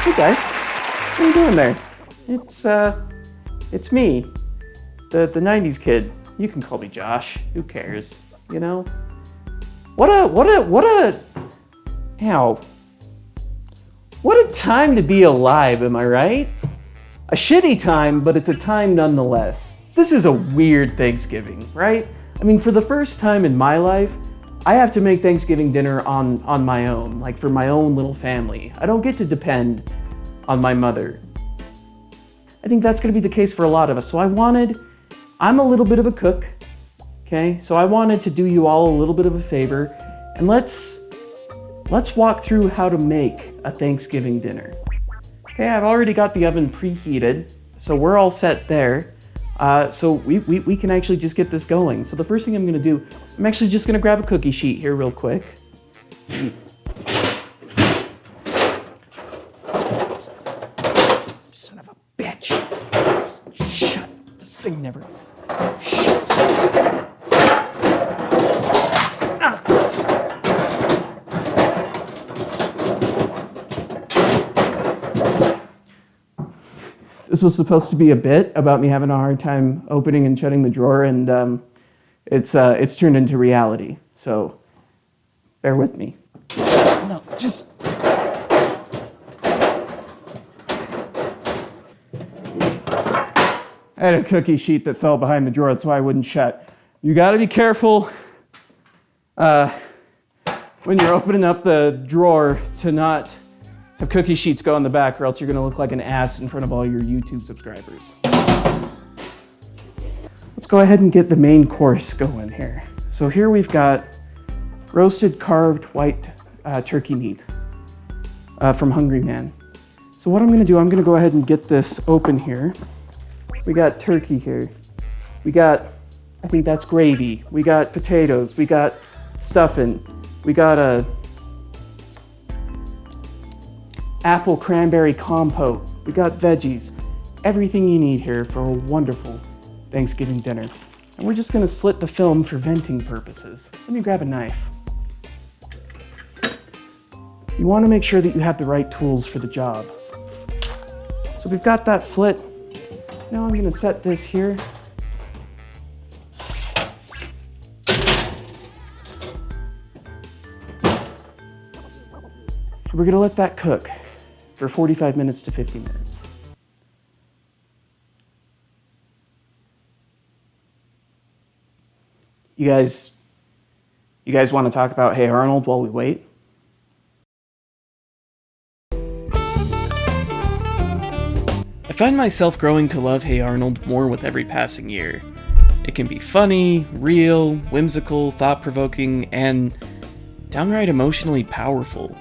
Hey guys, what are you doing there? It's me, the 90s kid. You can call me Josh, who cares, you know? What a time to be alive, am I right? A shitty time, but it's a time nonetheless. This is a weird Thanksgiving, right? I mean, for the first time in my life, I have to make Thanksgiving dinner on my own, like for my own little family. I don't get to depend on my mother. I think that's gonna be the case for a lot of us. So I'm a little bit of a cook, okay? So I wanted to do you all a little bit of a favor, and let's walk through how to make a Thanksgiving dinner. Okay, I've already got the oven preheated, so we're all set there. So we can actually just get this going. So the first thing I'm gonna do, I'm actually just gonna grab a cookie sheet here real quick. Son of a bitch. Shut, this thing never shuts. This was supposed to be a bit about me having a hard time opening and shutting the drawer, and it's turned into reality. So bear with me. No, just. I had a cookie sheet that fell behind the drawer, that's why I wouldn't shut. You gotta be careful when you're opening up the drawer to not have cookie sheets go on the back, or else you're gonna look like an ass in front of all your YouTube subscribers. Let's go ahead and get the main course going here. So here we've got roasted carved white turkey meat from Hungry Man. So what I'm gonna do, I'm gonna go ahead and get this open here. We got turkey here. We got, I think that's gravy. We got potatoes, we got stuffing. We got a apple cranberry compote. We got veggies. Everything you need here for a wonderful Thanksgiving dinner. And we're just gonna slit the film for venting purposes. Let me grab a knife. You wanna make sure that you have the right tools for the job. So we've got that slit. Now I'm gonna set this here. We're gonna let that cook for 45 minutes to 50 minutes. You guys want to talk about Hey Arnold while we wait? I find myself growing to love Hey Arnold more with every passing year. It can be funny, real, whimsical, thought-provoking, and downright emotionally powerful.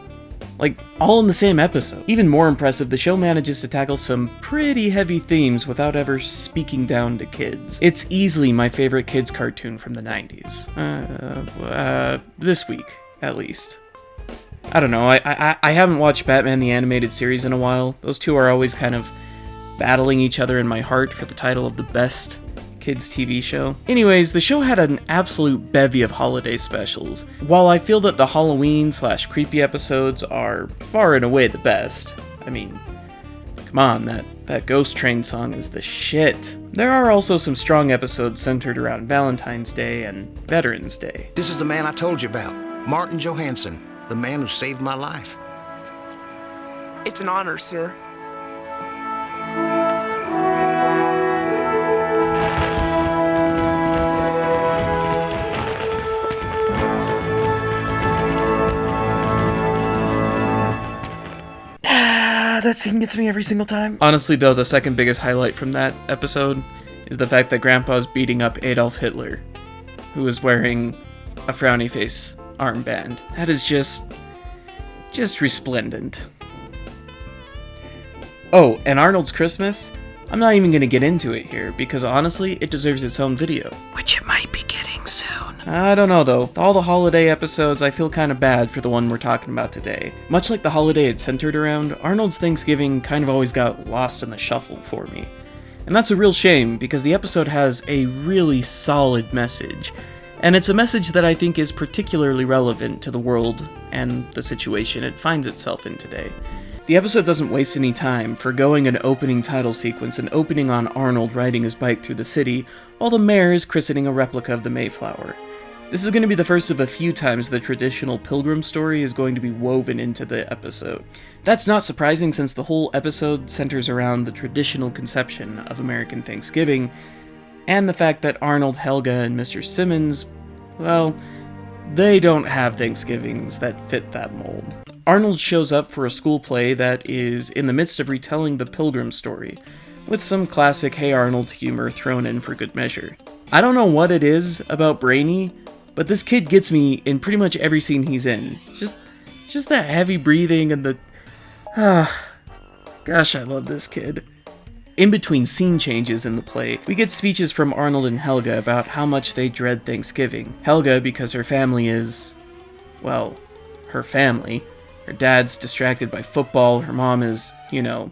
Like, all in the same episode. Even more impressive, the show manages to tackle some pretty heavy themes without ever speaking down to kids. It's easily my favorite kids cartoon from the 90s. This week, at least. I don't know, I haven't watched Batman the Animated Series in a while. Those two are always kind of battling each other in my heart for the title of the best kids TV show. Anyways, the show had an absolute bevy of holiday specials. While I feel that the Halloween/creepy episodes are far and away the best, I mean, come on, that Ghost Train song is the shit. There are also some strong episodes centered around Valentine's Day and Veterans Day. This is the man I told you about, Martin Johansson, the man who saved my life. It's an honor, sir. That scene gets me every single time. Honestly though, the second biggest highlight from that episode is the fact that Grandpa's beating up Adolf Hitler, who was wearing a frowny face armband. That is just resplendent. Oh, and Arnold's Christmas? I'm not even gonna get into it here, because honestly, it deserves its own video. Which it might be getting soon. I don't know though. All the holiday episodes, I feel kinda bad for the one we're talking about today. Much like the holiday it's centered around, Arnold's Thanksgiving kind of always got lost in the shuffle for me. And that's a real shame, because the episode has a really solid message. And it's a message that I think is particularly relevant to the world and the situation it finds itself in today. The episode doesn't waste any time, forgoing an opening title sequence and opening on Arnold riding his bike through the city, while the mayor is christening a replica of the Mayflower. This is going to be the first of a few times the traditional Pilgrim story is going to be woven into the episode. That's not surprising since the whole episode centers around the traditional conception of American Thanksgiving, and the fact that Arnold, Helga, and Mr. Simmons, well, they don't have Thanksgivings that fit that mold. Arnold shows up for a school play that is in the midst of retelling the Pilgrim story, with some classic Hey Arnold humor thrown in for good measure. I don't know what it is about Brainy, but this kid gets me in pretty much every scene he's in. Just that heavy breathing and the... gosh, I love this kid. In between scene changes in the play, we get speeches from Arnold and Helga about how much they dread Thanksgiving. Helga because her family is... well, her family. Her dad's distracted by football, her mom is, an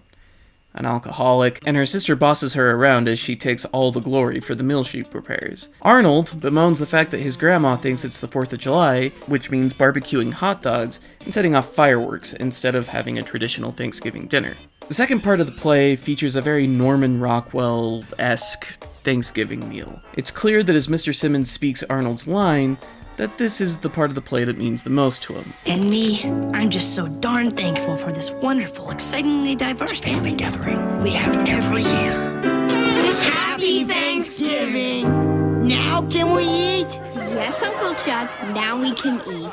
alcoholic, and her sister bosses her around as she takes all the glory for the meal she prepares. Arnold bemoans the fact that his grandma thinks it's the 4th of July, which means barbecuing hot dogs and setting off fireworks instead of having a traditional Thanksgiving dinner. The second part of the play features a very Norman Rockwell-esque Thanksgiving meal. It's clear that as Mr. Simmons speaks Arnold's line, that this is the part of the play that means the most to him. And me, I'm just so darn thankful for this wonderful, excitingly diverse family gathering we have every year. Happy Thanksgiving! Now can we eat? Yes, Uncle Chuck, now we can eat.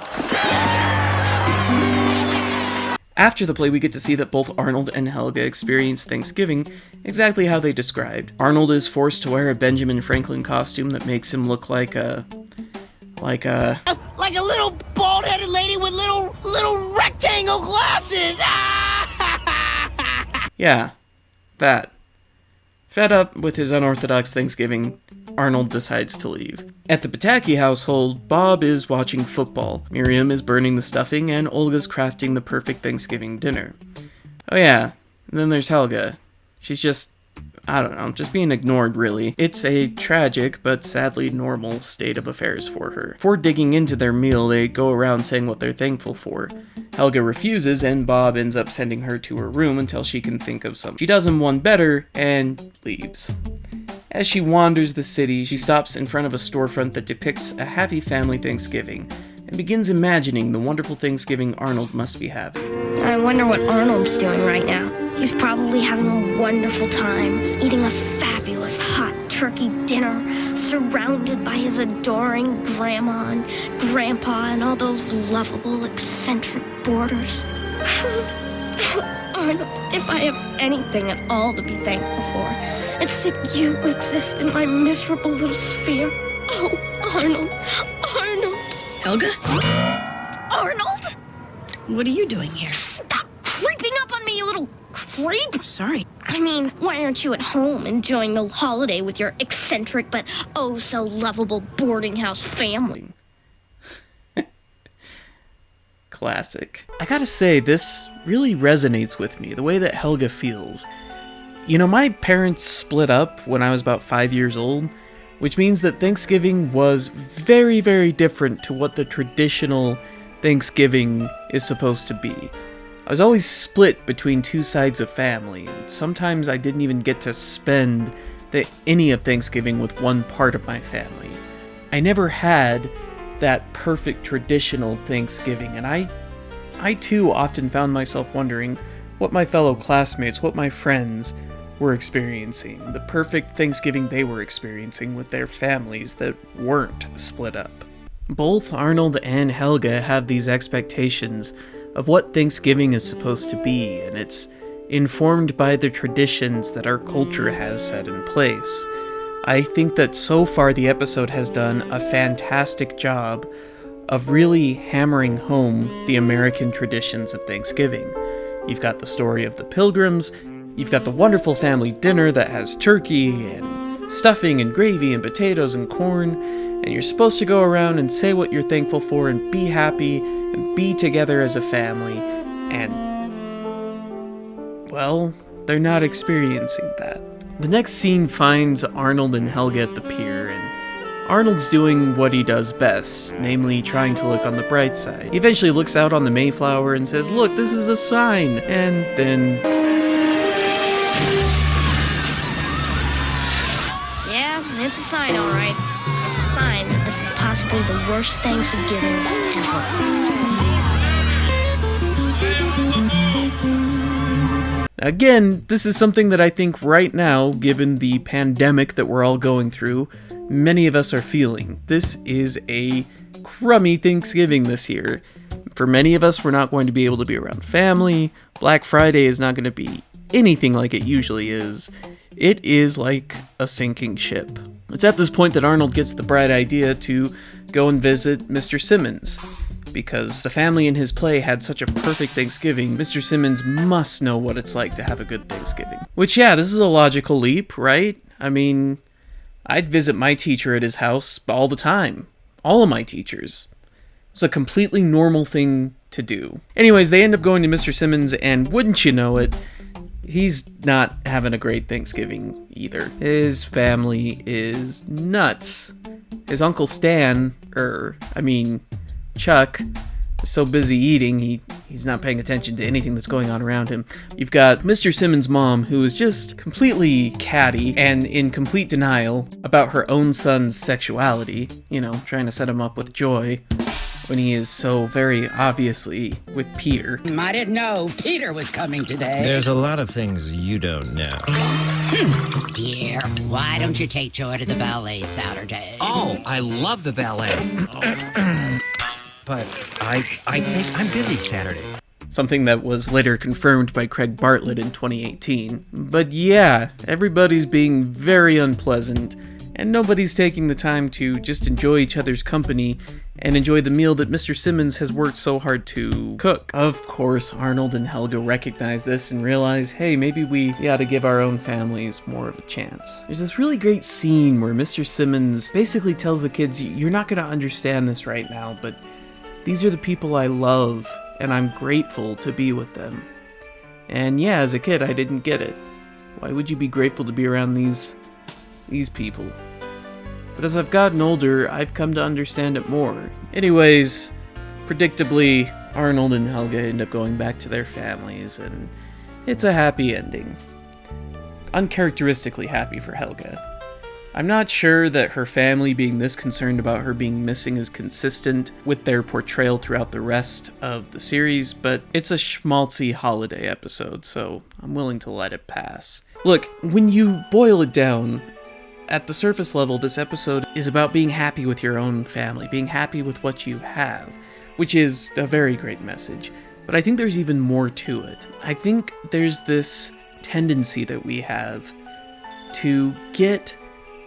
After the play, we get to see that both Arnold and Helga experience Thanksgiving exactly how they described. Arnold is forced to wear a Benjamin Franklin costume that makes him look like a little bald-headed lady with little rectangle glasses. Yeah, that. Fed up with his unorthodox Thanksgiving, Arnold decides to leave. At the Pataki household, Bob is watching football, Miriam is burning the stuffing, and Olga's crafting the perfect Thanksgiving dinner. Oh yeah, and then there's Helga. She's just being ignored, really. It's a tragic, but sadly normal state of affairs for her. Before digging into their meal, they go around saying what they're thankful for. Helga refuses, and Bob ends up sending her to her room until she can think of something. She does him one better, and leaves. As she wanders the city, she stops in front of a storefront that depicts a happy family Thanksgiving, and begins imagining the wonderful Thanksgiving Arnold must be having. I wonder what Arnold's doing right now. He's probably having a wonderful time, eating a fabulous hot turkey dinner, surrounded by his adoring grandma and grandpa and all those lovable, eccentric boarders. Arnold, if I have anything at all to be thankful for, it's that you exist in my miserable little sphere. Oh, Arnold, Arnold. Helga? Arnold? What are you doing here? Stop creeping up on me, you little creep! Sorry. I mean, why aren't you at home enjoying the holiday with your eccentric but oh so lovable boarding house family? Classic. I gotta say, this really resonates with me, the way that Helga feels. My parents split up when I was about 5 years old, which means that Thanksgiving was very, very different to what the traditional Thanksgiving is supposed to be. I was always split between two sides of family, and sometimes I didn't even get to spend any of Thanksgiving with one part of my family. I never had that perfect traditional Thanksgiving, and I too often found myself wondering what my fellow classmates, what my friends were experiencing, the perfect Thanksgiving they were experiencing with their families that weren't split up. Both Arnold and Helga have these expectations of what Thanksgiving is supposed to be, and it's informed by the traditions that our culture has set in place. I think that so far the episode has done a fantastic job of really hammering home the American traditions of Thanksgiving. You've got the story of the Pilgrims, you've got the wonderful family dinner that has turkey and stuffing and gravy and potatoes and corn, and you're supposed to go around and say what you're thankful for and be happy and be together as a family, and, well, they're not experiencing that. The next scene finds Arnold and Helga at the pier, and Arnold's doing what he does best, namely trying to look on the bright side. He eventually looks out on the Mayflower and says, "Look, this is a sign," and then... Yeah, it's a sign, all right. It's a sign that this is possibly the worst Thanksgiving ever. Again, this is something that I think right now, given the pandemic that we're all going through, many of us are feeling. This is a crummy Thanksgiving this year. For many of us, we're not going to be able to be around family. Black Friday is not going to be anything like it usually is. It is like a sinking ship. It's at this point that Arnold gets the bright idea to go and visit Mr. Simmons. Because the family in his play had such a perfect Thanksgiving, Mr. Simmons must know what it's like to have a good Thanksgiving. Which, yeah, this is a logical leap, right? I mean, I'd visit my teacher at his house all the time. All of my teachers. It's a completely normal thing to do. Anyways, they end up going to Mr. Simmons, and wouldn't you know it, he's not having a great Thanksgiving either. His family is nuts. His Uncle Stan, Chuck, is so busy eating, he's not paying attention to anything that's going on around him. You've got Mr. Simmons' mom, who is just completely catty and in complete denial about her own son's sexuality, trying to set him up with Joy, when he is so very obviously with Peter. I didn't know Peter was coming today. There's a lot of things you don't know. Dear, why don't you take Joy to the ballet Saturday? Oh, I love the ballet. But I think I'm busy Saturday. Something that was later confirmed by Craig Bartlett in 2018. But yeah, everybody's being very unpleasant, and nobody's taking the time to just enjoy each other's company and enjoy the meal that Mr. Simmons has worked so hard to cook. Of course, Arnold and Helga recognize this and realize, hey, maybe we ought to give our own families more of a chance. There's this really great scene where Mr. Simmons basically tells the kids, you're not going to understand this right now, but these are the people I love, and I'm grateful to be with them. And yeah, as a kid, I didn't get it. Why would you be grateful to be around these people? But as I've gotten older, I've come to understand it more. Anyways, predictably, Arnold and Helga end up going back to their families, and it's a happy ending. Uncharacteristically happy for Helga. I'm not sure that her family being this concerned about her being missing is consistent with their portrayal throughout the rest of the series, but it's a schmaltzy holiday episode, so I'm willing to let it pass. Look, when you boil it down, at the surface level, this episode is about being happy with your own family, being happy with what you have, which is a very great message. But I think there's even more to it. I think there's this tendency that we have to get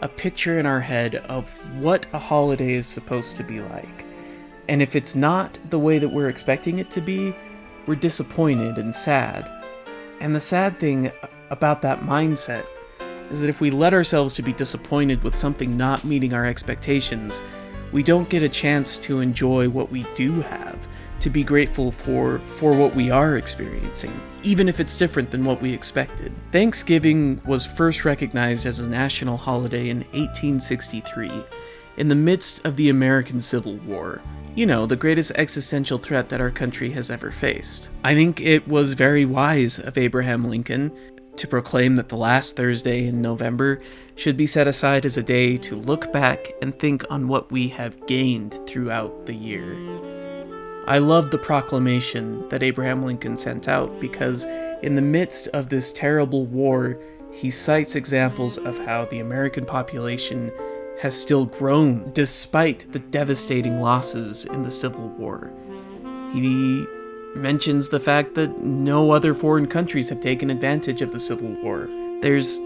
a picture in our head of what a holiday is supposed to be like. And if it's not the way that we're expecting it to be, we're disappointed and sad. And the sad thing about that mindset is that if we let ourselves to be disappointed with something not meeting our expectations, we don't get a chance to enjoy what we do have, to be grateful for what we are experiencing, even if it's different than what we expected. Thanksgiving was first recognized as a national holiday in 1863, in the midst of the American Civil War. The greatest existential threat that our country has ever faced. I think it was very wise of Abraham Lincoln to proclaim that the last Thursday in November should be set aside as a day to look back and think on what we have gained throughout the year. I love the proclamation that Abraham Lincoln sent out because in the midst of this terrible war, he cites examples of how the American population has still grown despite the devastating losses in the Civil War. He mentions the fact that no other foreign countries have taken advantage of the Civil War. There's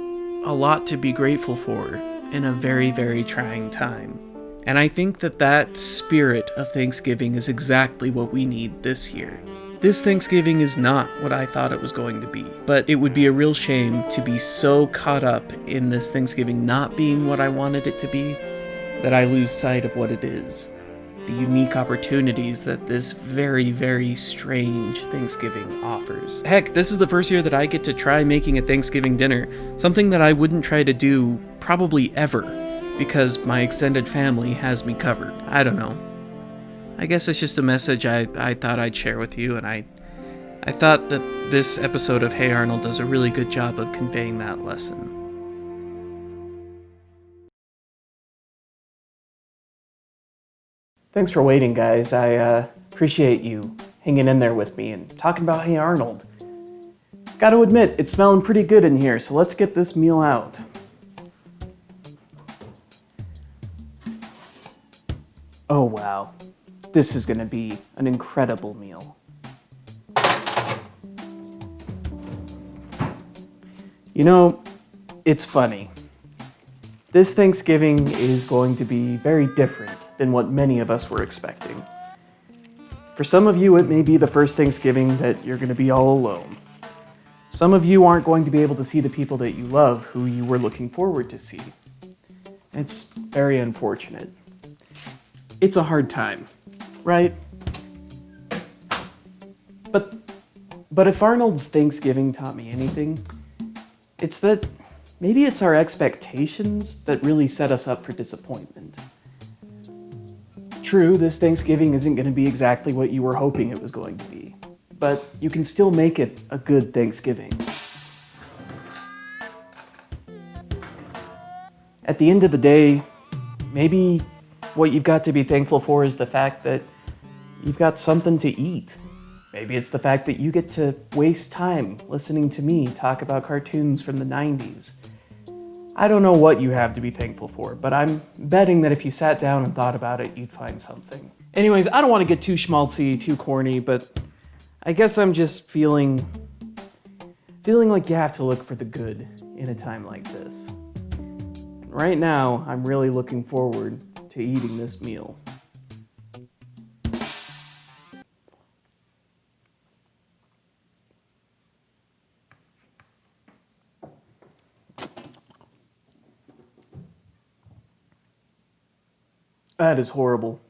a lot to be grateful for in a very, very trying time. And I think that spirit of Thanksgiving is exactly what we need this year. This Thanksgiving is not what I thought it was going to be, but it would be a real shame to be so caught up in this Thanksgiving not being what I wanted it to be, that I lose sight of what it is. The unique opportunities that this very, very strange Thanksgiving offers. Heck, this is the first year that I get to try making a Thanksgiving dinner, something that I wouldn't try to do probably ever. because my extended family has me covered. I don't know. I guess it's just a message I thought I'd share with you, and I thought that this episode of Hey Arnold does a really good job of conveying that lesson. Thanks for waiting, guys. I appreciate you hanging in there with me and talking about Hey Arnold. Gotta admit, it's smelling pretty good in here, so let's get this meal out. Oh wow, this is gonna be an incredible meal. You know, it's funny. This Thanksgiving is going to be very different than what many of us were expecting. For some of you, it may be the first Thanksgiving that you're going to be all alone. Some of you aren't going to be able to see the people that you love who you were looking forward to see. It's very unfortunate. It's a hard time, right? But if Arnold's Thanksgiving taught me anything, it's that maybe it's our expectations that really set us up for disappointment. True, this Thanksgiving isn't going to be exactly what you were hoping it was going to be, but you can still make it a good Thanksgiving. At the end of the day, maybe what you've got to be thankful for is the fact that you've got something to eat. Maybe it's the fact that you get to waste time listening to me talk about cartoons from the 90s. I don't know what you have to be thankful for, but I'm betting that if you sat down and thought about it, you'd find something. Anyways, I don't want to get too schmaltzy, too corny, but I guess I'm just feeling like you have to look for the good in a time like this. Right now, I'm really looking forward to eating this meal. That is horrible.